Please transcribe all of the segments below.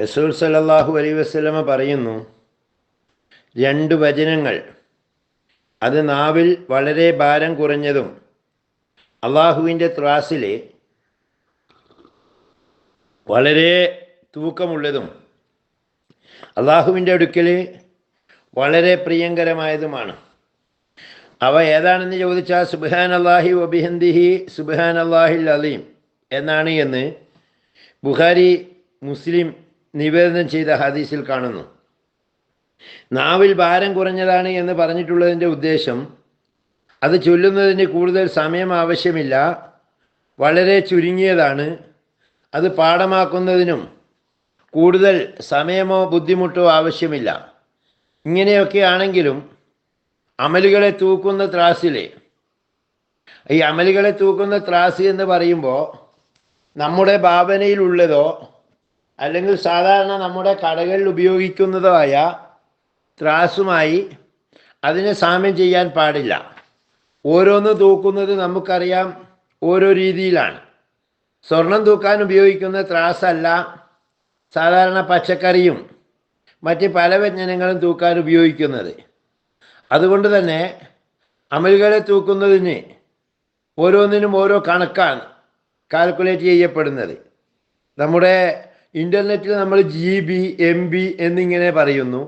റസൂൽ സല്ലല്ലാഹു അലൈഹി വസല്ലമ പറയുന്നു, രണ്ട് വചനങ്ങൾ അത് നാവിൽ വളരെ ഭാരം കുറഞ്ഞതും അള്ളാഹുവിൻ്റെ ത്രാസിൽ വളരെ തൂക്കമുള്ളതും അള്ളാഹുവിൻ്റെ അടുക്കൽ വളരെ പ്രിയങ്കരമായതുമാണ്. അവ ഏതാണെന്ന് ചോദിച്ചാൽ സുബ്ഹാനല്ലാഹി വബിഹംദിഹി സുബ്ഹാനല്ലാഹിൽ അലീം എന്നാണ് എന്ന് ബുഖാരി, മുസ്ലിം നിവേദനം ചെയ്ത ഹദീസിൽ കാണുന്നു. നാവിൽ ഭാരം കുറഞ്ഞതാണ് എന്ന് പറഞ്ഞിട്ടുള്ളതിൻ്റെ ഉദ്ദേശം അത് ചൊല്ലുന്നതിന് കൂടുതൽ സമയം ആവശ്യമില്ല, വളരെ ചുരുങ്ങിയതാണ്. അത് പാഠമാക്കുന്നതിനും കൂടുതൽ സമയമോ ബുദ്ധിമുട്ടോ ആവശ്യമില്ല. ഇങ്ങനെയൊക്കെ ആണെങ്കിലും അമലുകളെ തൂക്കുന്ന ത്രാസിൽ, ഈ അമലുകളെ തൂക്കുന്ന ത്രാസ് എന്ന് പറയുമ്പോൾ നമ്മുടെ ഭാവനയിലുള്ളതോ അല്ലെങ്കിൽ സാധാരണ നമ്മുടെ കടകളിൽ ഉപയോഗിക്കുന്നതോ ആയ ത്രാസുമായി അതിനെ സാമ്യം ചെയ്യാൻ പാടില്ല. ഓരോന്ന് തൂക്കുന്നത് നമുക്കറിയാം ഓരോ രീതിയിലാണ്. സ്വർണം തൂക്കാൻ ഉപയോഗിക്കുന്ന ത്രാസല്ല സാധാരണ പച്ചക്കറിയും മറ്റ് പല വ്യഞ്ജനങ്ങളും തൂക്കാൻ ഉപയോഗിക്കുന്നത്. അതുകൊണ്ട് തന്നെ അമലുകളെ തൂക്കുന്നതിന് ഓരോന്നിനും ഓരോ കണക്കാണ് കാൽക്കുലേറ്റ് ചെയ്യപ്പെടുന്നത്. നമ്മുടെ ഇൻ്റർനെറ്റിൽ നമ്മൾ GB, MB എന്നിങ്ങനെ പറയുന്നു.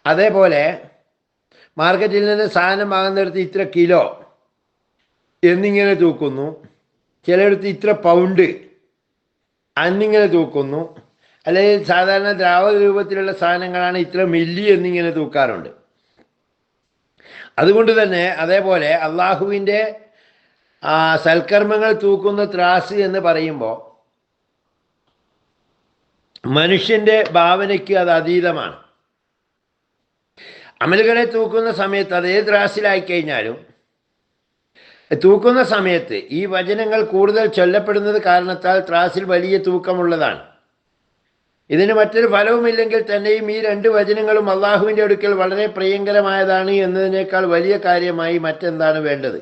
അതേപോലെ മാർക്കറ്റിൽ നിന്ന് സാധനം വാങ്ങുന്നിടത്ത് ഇത്ര കിലോ എന്നിങ്ങനെ തൂക്കുന്നു, ചിലയിടത്ത് ഇത്ര പൗണ്ട് എന്നിങ്ങനെ തൂക്കുന്നു, അല്ലെങ്കിൽ സാധാരണ ദ്രാവക രൂപത്തിലുള്ള സാധനങ്ങളാണ് ഇത്ര മില്ലി എന്നിങ്ങനെ തൂക്കാറുണ്ട്. അതുകൊണ്ട് തന്നെ അതേപോലെ അള്ളാഹുവിൻ്റെ സൽക്കർമ്മങ്ങൾ തൂക്കുന്ന ത്രാസ് എന്ന് പറയുമ്പോൾ മനുഷ്യൻ്റെ ഭാവനയ്ക്ക് അത് അതീതമാണ്. അമലുകളെ തൂക്കുന്ന സമയത്ത് അത് ഏത് ത്രാസിലായിക്കഴിഞ്ഞാലും തൂക്കുന്ന സമയത്ത് ഈ വചനങ്ങൾ കൂടുതൽ ചൊല്ലപ്പെടുന്നത് കാരണത്താൽ ത്രാസിൽ വലിയ തൂക്കമുള്ളതാണ്. ഇതിന് മറ്റൊരു ഫലവുമില്ലെങ്കിൽ തന്നെയും ഈ രണ്ട് വചനങ്ങളും അള്ളാഹുവിൻ്റെ അടുക്കൽ വളരെ പ്രിയങ്കരമായതാണ് എന്നതിനേക്കാൾ വലിയ കാര്യമായി മറ്റെന്താണ് വേണ്ടത്?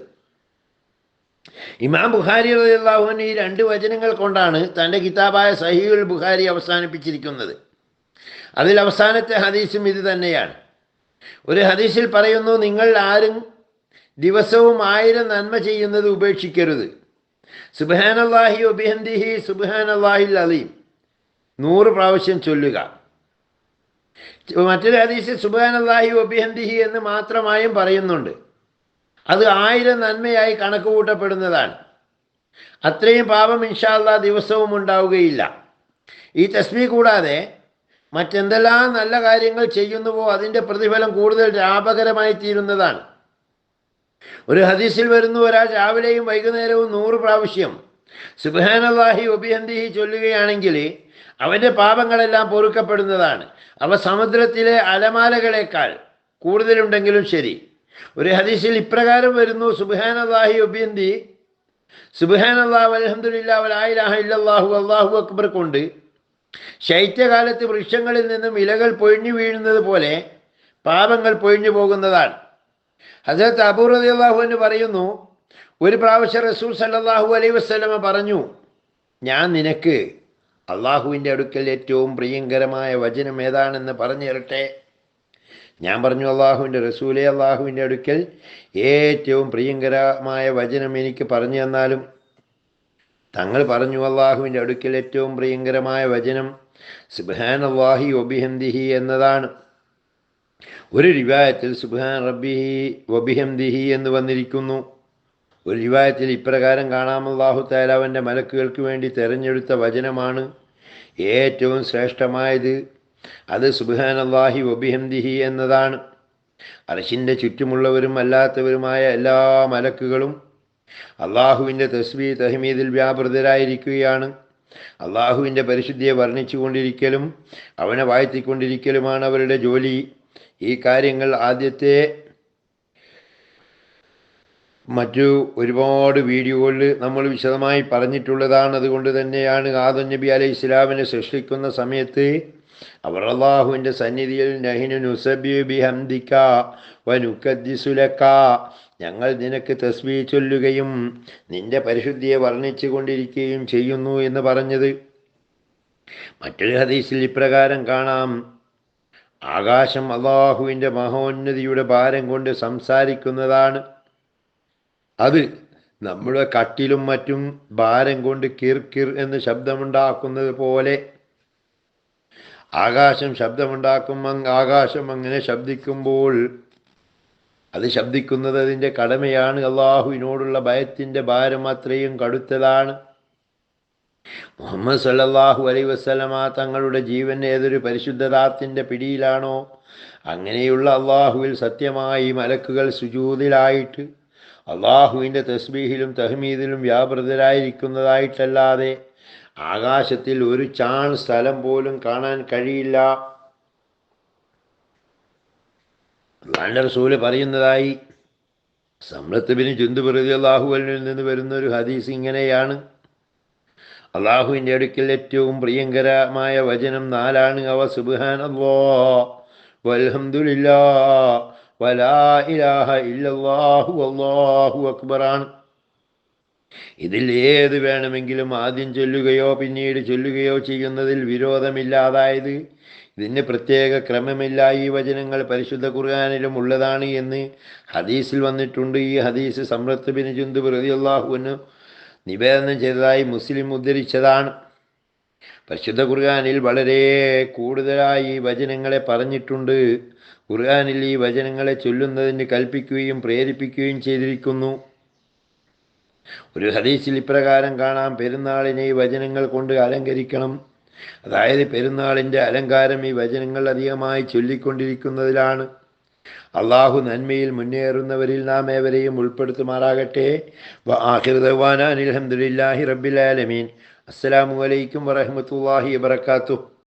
ഇമാം ബുഖാരി റളിയല്ലാഹു അൻഹു ഈ രണ്ട് വചനങ്ങൾ കൊണ്ടാണ് തൻ്റെ കിതാബായ സഹീഹുൽ ബുഖാരി അവസാനിപ്പിച്ചിരിക്കുന്നത്. അതിൽ അവസാനത്തെ ഹദീസും ഇത് തന്നെയാണ്. ഒരു ഹദീസിൽ പറയുന്നു, നിങ്ങൾ ആരും ദിവസവും 1000 നന്മ ചെയ്യുന്നത് ഉപേക്ഷിക്കരുത്. സുബ്ഹാനല്ലാഹി വബിഹംദിഹി സുബ്ഹാനല്ലാഹിൽ അലീം 100 പ്രാവശ്യം ചൊല്ലുക. മറ്റൊരു ഹദീസിൽ സുബ്ഹാനല്ലാഹി വബിഹംദിഹി എന്ന് മാത്രമായും പറയുന്നുണ്ട്. അത് 1000 നന്മയായി കണക്ക് കൂട്ടപ്പെടുന്നതാണ്. അത്രയും പാപം ഇൻഷാ അല്ലാഹ് ദിവസവും ഉണ്ടാവുകയില്ല. ഈ തസ്ബീഹ് കൂടാതെ മറ്റെന്തെല്ലാം നല്ല കാര്യങ്ങൾ ചെയ്യുന്നുവോ അതിൻ്റെ പ്രതിഫലം കൂടുതൽ ലാഭകരമായി തീരുന്നതാണ്. ഒരു ഹദീസിൽ വരുന്നു, ഒരാൾ രാവിലെയും വൈകുന്നേരവും 100 പ്രാവശ്യം സുബ്ഹാനല്ലാഹി വബിഹംദിഹി ചൊല്ലുകയാണെങ്കിൽ അവൻ്റെ പാപങ്ങളെല്ലാം പൊറുക്കപ്പെടുന്നതാണ്. അവ സമുദ്രത്തിലെ അലമാലകളേക്കാൾ കൂടുതലുണ്ടെങ്കിലും ശരി. ഒരു ഹദീസിൽ ഇപ്രകാരം വരുന്നു, സുബ്ഹാനല്ലാഹി വബിഹംദിഹി സുബ്ഹാനല്ലാഹി വൽഹംദുലില്ലാഹി വലാ ഇലാഹ ഇല്ലല്ലാഹു അല്ലാഹു അക്ബർ കൊണ്ട് ശൈത്യകാലത്ത് വൃക്ഷങ്ങളിൽ നിന്നും ഇലകൾ പൊഴിഞ്ഞു വീഴുന്നത് പോലെ പാപങ്ങൾ പൊഴിഞ്ഞു പോകുന്നതാണ്. ഹസ്രത്ത് അബൂ റളിയല്ലാഹു അൻഹു പറയുന്നു, ഒരു പ്രാവശ്യം റസൂൽ സല്ലല്ലാഹു അലൈഹി വസല്ലമ പറഞ്ഞു, ഞാൻ നിനക്ക് അള്ളാഹുവിൻ്റെ അടുക്കൽ ഏറ്റവും പ്രിയങ്കരമായ വചനം ഏതാണെന്ന് പറഞ്ഞു തരട്ടെ? ഞാൻ പറഞ്ഞു, അള്ളാഹുവിൻ്റെ റസൂലേ, അള്ളാഹുവിൻ്റെ അടുക്കൽ ഏറ്റവും പ്രിയങ്കരമായ വചനം എനിക്ക് പറഞ്ഞു തന്നാലും. തങ്ങൾ പറഞ്ഞു, അള്ളാഹുവിൻ്റെ അടുക്കൽ ഏറ്റവും പ്രിയങ്കരമായ വചനം സുബ്ഹാനല്ലാഹി വബിഹംദിഹി എന്നതാണ്. ഒരു റിവായത്തിൽ സുബ്ഹാൻ റബ്ബിഹി വബിഹംദിഹി എന്ന് വന്നിരിക്കുന്നു. ഒരു റിവായത്തിൽ ഇപ്രകാരം കാണാം, അല്ലാഹു തആല അവൻ്റെ മലക്കുകൾക്ക് വേണ്ടി തിരഞ്ഞെടുത്ത വചനമാണ് ഏറ്റവും ശ്രേഷ്ഠമായത്. അത് സുബ്ഹാനല്ലാഹി വബിഹംദിഹി എന്നതാണ്. അർശിൻ്റെ ചുറ്റുമുള്ളവരും അല്ലാത്തവരുമായ എല്ലാ മലക്കുകളും അള്ളാഹുവിൻ്റെ തസ്ബീഹ് തഹ്മീദിൽ വ്യാപൃതരായിരിക്കുകയാണ്. അള്ളാഹുവിൻ്റെ പരിശുദ്ധിയെ വർണ്ണിച്ചുകൊണ്ടിരിക്കലും അവനെ വാഴ്ത്തിക്കൊണ്ടിരിക്കലുമാണ് അവരുടെ ജോലി. ഈ കാര്യങ്ങൾ ആദ്യത്തെ മറ്റു ഒരുപാട് വീഡിയോകളിൽ നമ്മൾ വിശദമായി പറഞ്ഞിട്ടുള്ളതാണ്. അതുകൊണ്ട് തന്നെയാണ് ആദം നബി അലൈഹി ഇസ്ലാമിനെ സൃഷ്ടിക്കുന്ന സമയത്ത് അവർ അള്ളാഹുവിൻ്റെ സന്നിധിയിൽ നഹ്നു നുസബ്ബിഹു ബിഹംദിക വനുഖദ്ദിസു ലക, ഞങ്ങൾ നിനക്ക് തസ്ബീഹ് ചൊല്ലുകയും നിന്റെ പരിശുദ്ധിയെ വർണ്ണിച്ചു കൊണ്ടിരിക്കുകയും ചെയ്യുന്നു എന്ന് പറഞ്ഞത്. മറ്റൊരു ഹദീസിൽ ഇപ്രകാരം കാണാം: ആകാശം അള്ളാഹുവിൻ്റെ മഹോന്നതിയുടെ ഭാരം കൊണ്ട് സംസാരിക്കുന്നതാണ്. അത് നമ്മുടെ കട്ടിലും മറ്റും ഭാരം കൊണ്ട് കിർ കിർ എന്ന് ശബ്ദമുണ്ടാക്കുന്നത് പോലെ ആകാശം അങ്ങനെ ശബ്ദിക്കുമ്പോൾ അത് ശബ്ദിക്കുന്നത് അതിൻ്റെ കടമയാണ്. അള്ളാഹുവിനോടുള്ള ഭയത്തിൻ്റെ ഭാരം അത്രയും കടുത്തതാണ്. മുഹമ്മദ് സല്ലല്ലാഹു അലൈഹി വസല്ലമ തങ്ങളുടെ ജീവൻ ഏതൊരു പരിശുദ്ധതാത്തിൻ്റെ പിടിയിലാണോ, അങ്ങനെയുള്ള അള്ളാഹുവിൽ സത്യമായി മലക്കുകൾ സുജൂദിലായിട്ട് അള്ളാഹുവിൻ്റെ തസ്ബീഹിലും തഹ്മീദിലും വ്യാപൃതരായിരിക്കുന്നതായിട്ടല്ലാതെ ആകാശത്തിൽ ഒരു ചാൺ സ്ഥലം പോലും കാണാൻ കഴിയില്ല. അല്ലാഹുവിൻ്റെ റസൂല് പറയുന്നതായി സമ്രത്ത് ബിൻ ജുന്ദുബ് റളിയല്ലാഹു അൻഹുവിൽ നിന്ന് വരുന്ന ഒരു ഹദീസ് ഇങ്ങനെയാണ്: അള്ളാഹുവിൻ്റെ അടുക്കൽ ഏറ്റവും പ്രിയങ്കരമായ വചനം 4 അവ സുബ്ഹാനല്ലാഹ് വൽഹംദുലില്ലാഹ് വലാ ഇലാഹ ഇല്ലല്ലാഹു വല്ലാഹു അക്ബറാണ്. ഇതിൽ ഏത് വേണമെങ്കിലും ആദ്യം ചൊല്ലുകയോ പിന്നീട് ചൊല്ലുകയോ ചെയ്യുന്നതിൽ വിരോധമില്ല. അതായത് ഇതിന് പ്രത്യേക ക്രമമില്ല. ഈ വചനങ്ങൾ പരിശുദ്ധ ഖുർആനിലും ഉള്ളതാണ് എന്ന് ഹദീസിൽ വന്നിട്ടുണ്ട്. ഈ ഹദീസ് സമ്രത്ത് ബിൻ ജുന്ദുബ് റളിയല്ലാഹു അൻഹു നിവേദനം ചെയ്തതായി മുസ്ലിം ഉദ്ധരിച്ചതാണ്. പരിശുദ്ധ ഖുർആനിൽ വളരെ കൂടുതലായി ഈ വചനങ്ങളെ പറഞ്ഞിട്ടുണ്ട്. ഖുർആനിൽ ഈ വചനങ്ങളെ ചൊല്ലുന്നതിന് കൽപ്പിക്കുകയും പ്രേരിപ്പിക്കുകയും ചെയ്തിരിക്കുന്നു. ഒരു ഹദീസിൽ ഇപ്രകാരം കാണാം: പെരുന്നാളിനെ ഈ വചനങ്ങൾ കൊണ്ട് അലങ്കരിക്കണം. അതായത് പെരുന്നാളിൻ്റെ അലങ്കാരം ഈ വചനങ്ങൾ അധികമായി ചൊല്ലിക്കൊണ്ടിരിക്കുന്നതിലാണ്. അള്ളാഹു നന്മയിൽ മുന്നേറുന്നവരിൽ നാം ഏവരെയും ഉൾപ്പെടുത്തുമാറാകട്ടെ. വആഖിറു ദഅ്വാനാ അൽഹംദുലില്ലാഹി റബ്ബിൽ ആലമീൻ. അസ്സലാമു അലൈക്കും വറഹ്മത്തുള്ളാഹി വബറകാതുഹു.